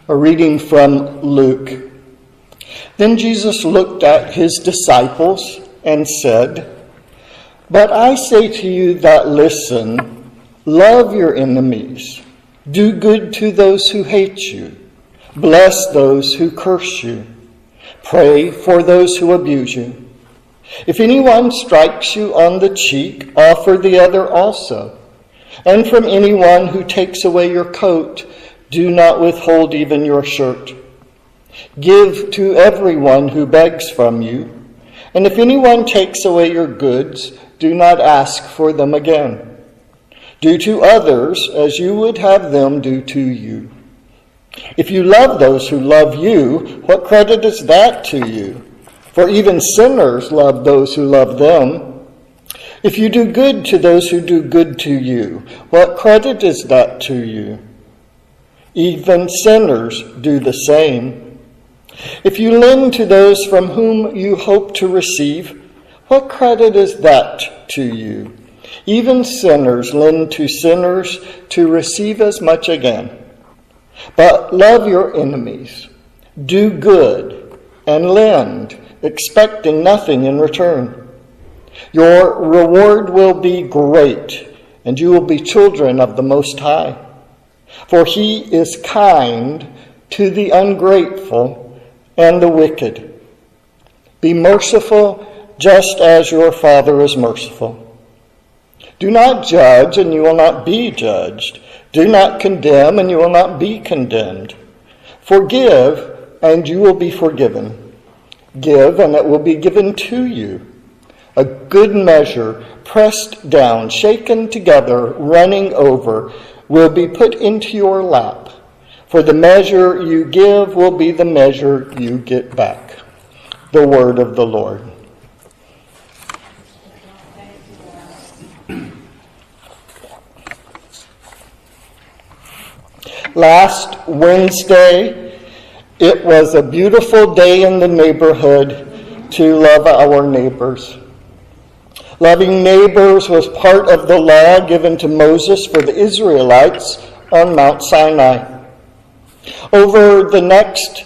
A reading from Luke. Then Jesus looked at his disciples and said, "But I say to you that listen, love your enemies, do good to those who hate you, bless those who curse you, pray for those who abuse you. If anyone strikes you on the cheek, offer the other also. And from anyone who takes away your coat, do not withhold even your shirt. Give to everyone who begs from you. And if anyone takes away your goods, do not ask for them again. Do to others as you would have them do to you. If you love those who love you, what credit is that to you? For even sinners love those who love them. If you do good to those who do good to you, what credit is that to you? Even sinners do the same. If you lend to those from whom you hope to receive, what credit is that to you? Even sinners lend to sinners to receive as much again. But love your enemies, do good, and lend, expecting nothing in return. Your reward will be great, and you will be children of the Most High. For he is kind to the ungrateful and the wicked. Be merciful just as your Father is merciful. Do not judge, and you will not be judged. Do not condemn, and you will not be condemned. Forgive, and you will be forgiven. Give, and it will be given to you. A good measure, pressed down, shaken together, running over, will be put into your lap. For the measure you give will be the measure you get back. The word of the Lord. Last Wednesday, it was a beautiful day in the neighborhood to love our neighbors. Loving neighbors was part of the law given to Moses for the Israelites on Mount Sinai. Over the next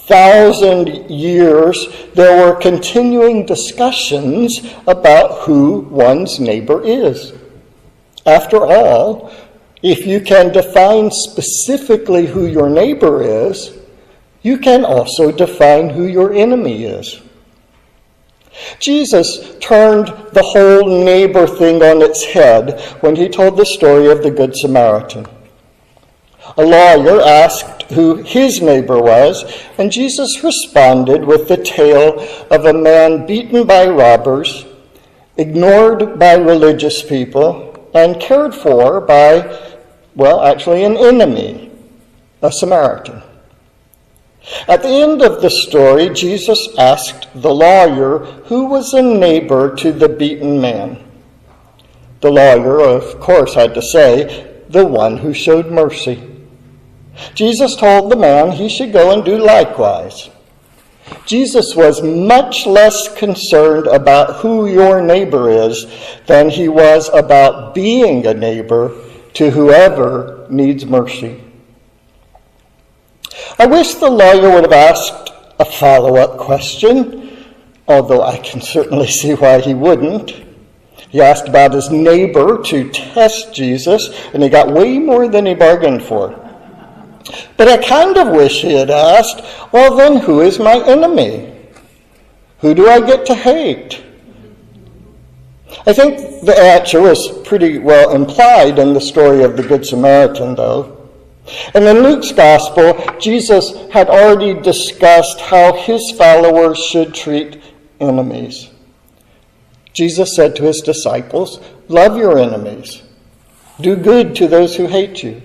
1,000 years, there were continuing discussions about who one's neighbor is. After all, if you can define specifically who your neighbor is, you can also define who your enemy is. Jesus turned the whole neighbor thing on its head when he told the story of the Good Samaritan. A lawyer asked who his neighbor was, and Jesus responded with the tale of a man beaten by robbers, ignored by religious people, and cared for by, an enemy, a Samaritan. At the end of the story, Jesus asked the lawyer who was a neighbor to the beaten man. The lawyer, of course, had to say, the one who showed mercy. Jesus told the man he should go and do likewise. Jesus was much less concerned about who your neighbor is than he was about being a neighbor to whoever needs mercy. I wish the lawyer would have asked a follow-up question, although I can certainly see why he wouldn't. He asked about his neighbor to test Jesus, and he got way more than he bargained for. But I kind of wish he had asked, well then, who is my enemy? Who do I get to hate? I think the answer was pretty well implied in the story of the Good Samaritan, though. And in Luke's Gospel, Jesus had already discussed how his followers should treat enemies. Jesus said to his disciples, love your enemies. Do good to those who hate you.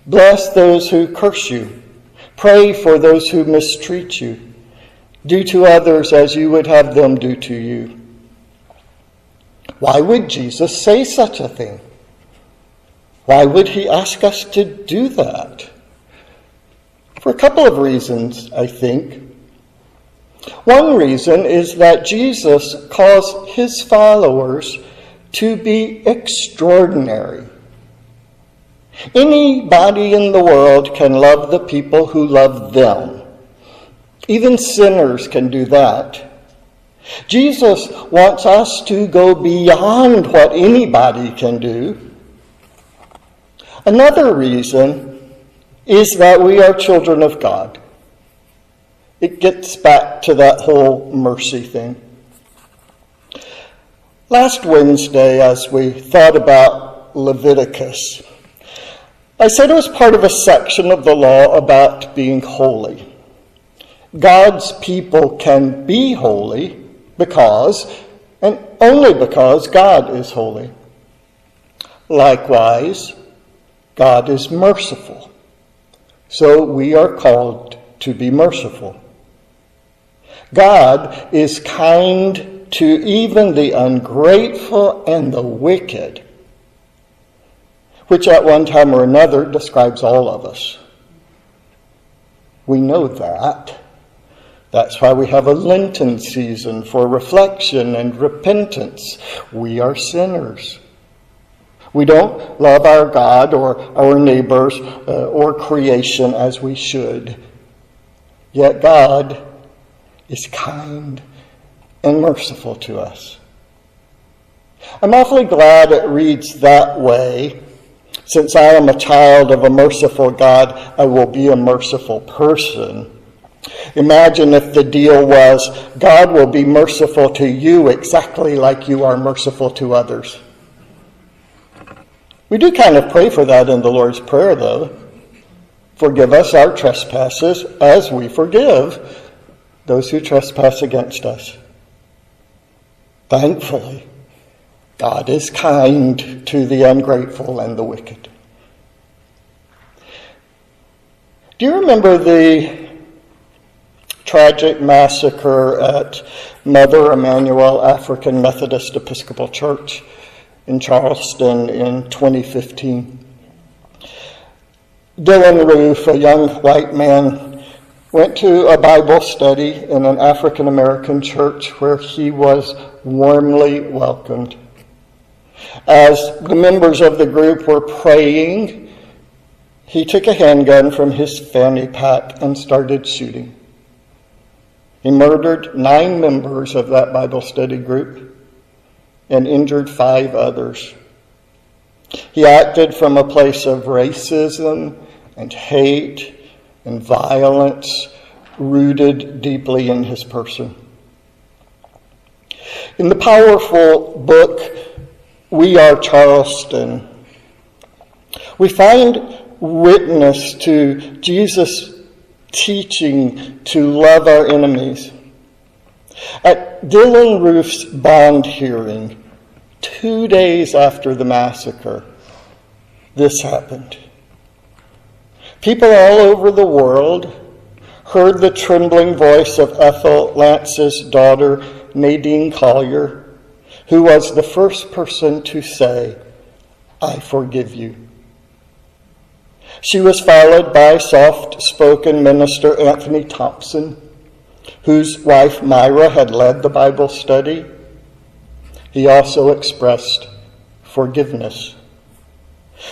Bless those who curse you. Pray for those who mistreat you. Do to others as you would have them do to you. Why would Jesus say such a thing? Why would he ask us to do that? For a couple of reasons, I think. One reason is that Jesus calls his followers to be extraordinary. Anybody in the world can love the people who love them. Even sinners can do that. Jesus wants us to go beyond what anybody can do. Another reason is that we are children of God. It gets back to that whole mercy thing. Last Wednesday, as we thought about Leviticus, I said it was part of a section of the law about being holy. God's people can be holy because, and only because, God is holy. Likewise, God is merciful. So we are called to be merciful. God is kind to even the ungrateful and the wicked, which at one time or another describes all of us. We know that. That's why we have a Lenten season for reflection and repentance. We are sinners. We don't love our God or our neighbors or creation as we should. Yet God is kind and merciful to us. I'm awfully glad it reads that way. Since I am a child of a merciful God, I will be a merciful person. Imagine if the deal was, God will be merciful to you exactly like you are merciful to others. We do kind of pray for that in the Lord's Prayer, though. Forgive us our trespasses as we forgive those who trespass against us. Thankfully, God is kind to the ungrateful and the wicked. Do you remember the tragic massacre at Mother Emanuel African Methodist Episcopal Church in Charleston in 2015? Dylan Roof, a young white man, went to a Bible study in an African American church where he was warmly welcomed. As the members of the group were praying, he took a handgun from his fanny pack and started shooting. He murdered 9 members of that Bible study group and injured 5 others. He acted from a place of racism and hate and violence rooted deeply in his person. In the powerful book, We Are Charleston, we find witness to Jesus' teaching to love our enemies. At Dylan Roof's bond hearing, 2 days after the massacre, this happened. People all over the world heard the trembling voice of Ethel Lance's daughter, Nadine Collier, who was the first person to say, "I forgive you." She was followed by soft-spoken minister Anthony Thompson, whose wife Myra had led the Bible study. He also expressed forgiveness.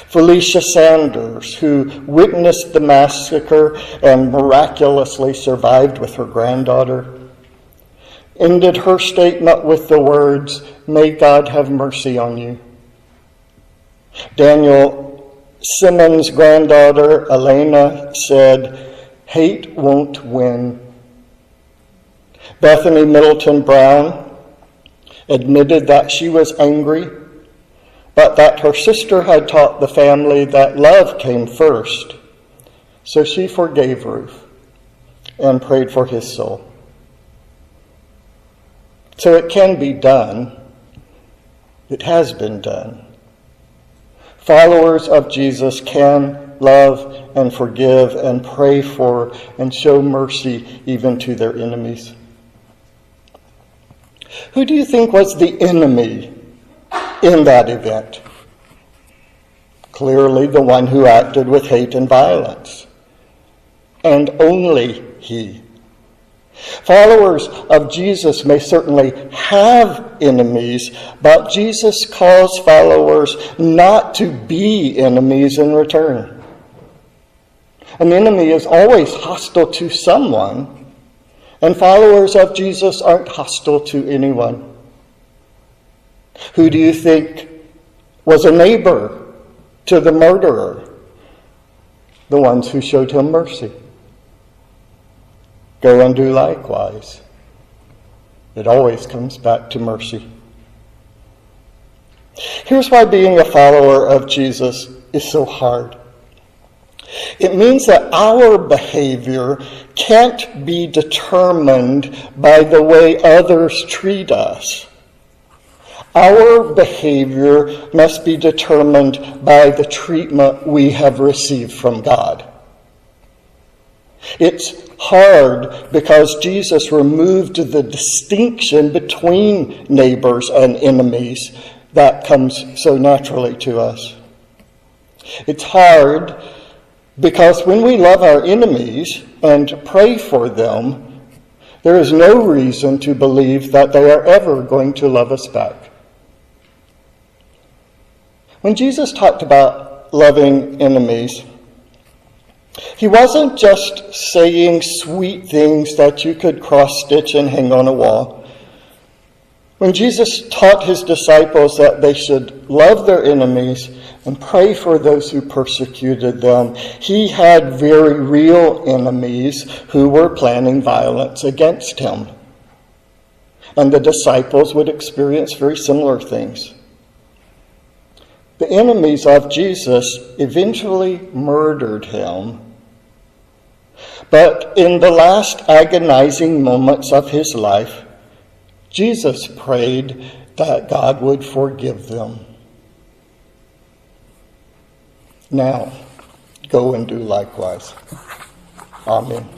Felicia Sanders, who witnessed the massacre and miraculously survived with her granddaughter, ended her statement with the words, "May God have mercy on you." Daniel Simmons' granddaughter, Elena, said, "Hate won't win." Bethany Middleton Brown admitted that she was angry, but that her sister had taught the family that love came first. So she forgave Ruth and prayed for his soul. So it can be done. It has been done. Followers of Jesus can love and forgive and pray for and show mercy even to their enemies. Who do you think was the enemy in that event? Clearly the one who acted with hate and violence. And only he. Followers of Jesus may certainly have enemies, but Jesus calls followers not to be enemies in return. An enemy is always hostile to someone, and followers of Jesus aren't hostile to anyone. Who do you think was a neighbor to the murderer? The ones who showed him mercy. Go and do likewise. It always comes back to mercy. Here's why being a follower of Jesus is so hard. It means that our behavior can't be determined by the way others treat us. Our behavior must be determined by the treatment we have received from God. It's hard because Jesus removed the distinction between neighbors and enemies that comes so naturally to us. It's hard because when we love our enemies and pray for them, there is no reason to believe that they are ever going to love us back. When Jesus talked about loving enemies, he wasn't just saying sweet things that you could cross-stitch and hang on a wall. When Jesus taught his disciples that they should love their enemies and pray for those who persecuted them, he had very real enemies who were planning violence against him. And the disciples would experience very similar things. The enemies of Jesus eventually murdered him. But in the last agonizing moments of his life, Jesus prayed that God would forgive them. Now, go and do likewise. Amen.